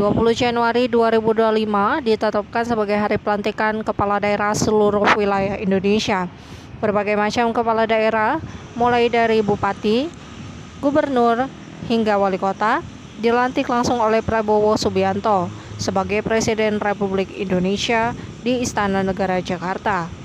20 Januari 2025 ditetapkan sebagai hari pelantikan kepala daerah seluruh wilayah Indonesia. Berbagai macam kepala daerah, mulai dari bupati, gubernur, hingga wali kota, dilantik langsung oleh Prabowo Subianto sebagai Presiden Republik Indonesia di Istana Negara Jakarta.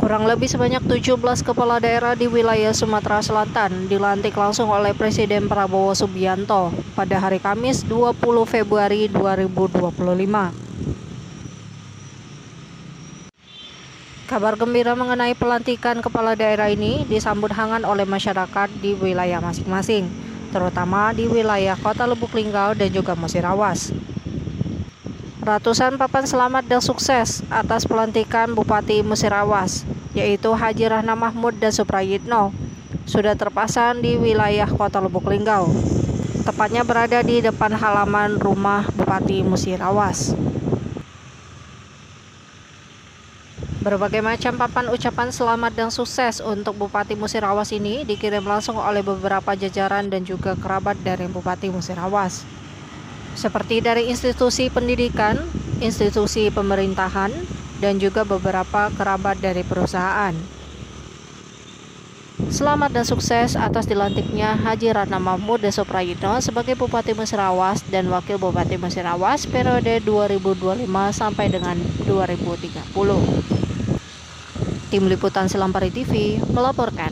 Kurang lebih sebanyak 17 kepala daerah di wilayah Sumatera Selatan dilantik langsung oleh Presiden Prabowo Subianto pada hari Kamis 20 Februari 2025. Kabar gembira mengenai pelantikan kepala daerah ini disambut hangat oleh masyarakat di wilayah masing-masing, terutama di wilayah Kota Lubuk Linggau dan juga Musirawas. Ratusan papan selamat dan sukses atas pelantikan Bupati Musirawas, yaitu Haji Rahna Mahmud dan Suprayitno, sudah terpasang di wilayah Kota Lubuk Linggau, tepatnya berada di depan halaman rumah Bupati Musirawas. Berbagai macam papan ucapan selamat dan sukses untuk Bupati Musirawas ini dikirim langsung oleh beberapa jajaran dan juga kerabat dari Bupati Musirawas, seperti dari institusi pendidikan, institusi pemerintahan, dan juga beberapa kerabat dari perusahaan. Selamat dan sukses atas dilantiknya Haji Rahna Mahmud dan Suprayitno sebagai Bupati Musirawas dan Wakil Bupati Musirawas periode 2025 sampai dengan 2030. Tim Liputan Selampari TV melaporkan.